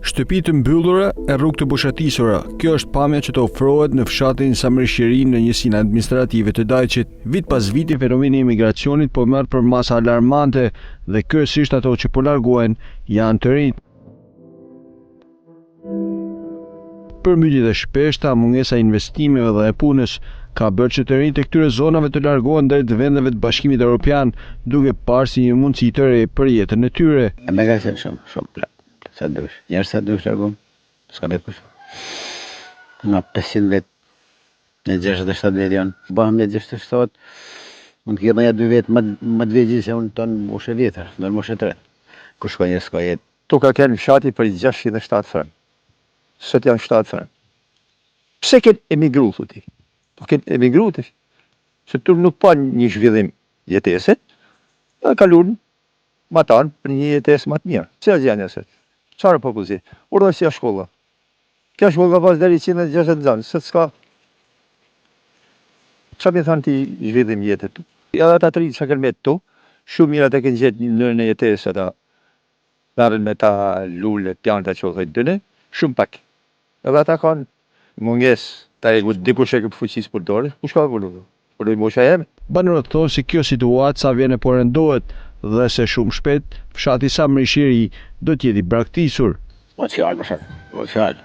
Shtëpi të mbyllura e rrugë të boshatisura. Kjo është pamja që të ofrohet në fshatin Samërshiri në njësinë administrative të Dajçit. Vit pas viti fenomeni i emigracionit po merr për masa alarmante dhe kryesisht ato që po largohen janë të rinj. Përmbytjet e shpeshta, mungesa e investimeve dhe e punës ka bërë që të rinjtë e këtyre zonave të largohen drejt vendeve të Bashkimit Evropian, duke parë si një mundësi të re për jetën e tyre. Me ka qenë shumë plak. Sa dush. Njerëz sa dush largum. S'ka me kush. Nga 500 vet, në 67 vet janë. Bëhem në 67, mund të kemë ja 2 vet më të vegjël se unë tonë moshë vjetër, në moshë 3. Kur shkoj njerëz ka jetë. Tu ka qenë fshati për 67 fran. Sot janë 7 fran. Pse këtë emigru, thuti? Po këtë emigru të se tu nuk pa një zhvillim jetesit, dhe kalun ma tanë për një jetes më të mirë. Se është janë njësët? Qarë popullëzi? Urdoj si a shkolla. Kja shkolla pas deri 160 zanë, se s'ka... Qa mi thanë ti zhvillim jetet tu? Edhe ta të rritë që kënë me tu, shumë mirë atë kënë gjithë një nërën e jetes ata merën me ta lullë, pjanë të qohët dëne, shumë pak. Edhe ata kanë munges, ta e dikush e këpë fuqisë për dore, ku shka për dore? Për dojë mosha jemi. Banorët thonë se kjo situatë sa vjene po rendohet dhe se shumë shpejt fshati Samërshiri do t'jeti braktisur. Po t'fjallë për shakë, po t'fjallë.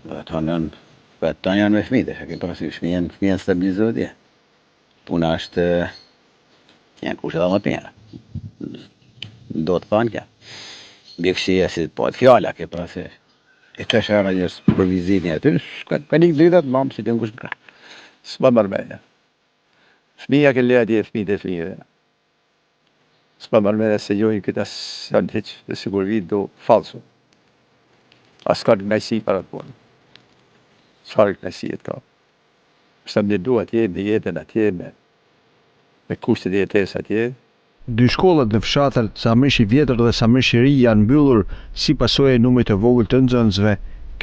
Dhe ta janë me fmite, që ke pasi fmijën stabilizohet je. Puna është, janë kushe dhe më të mjera. Do të thanë kja. Bjekësia si po t'fjalla, ke pasi. E të shara njërës për vizitin e aty, ka një dritat, mamë si të ngushë në kra. S'ma mërmenja. Fmija ke le atje fmijët e fmijëve. S'ma mërmenja se jojnë këta sënë heqë dhe sigur vitë do falso. As ka në knajsi para të punë. Qarë knajsi e të ka. Së më du atje, në jetën atje, me kushtet e jetes atje. 2 shkollat në fshatat Samërshi Vjetër dhe Samërshiri janë mbyllur si pasojë e numrit të vogël të nxënësve.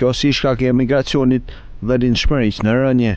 Kjo si shkak e emigracionit dhe lindshmërisë në rënje.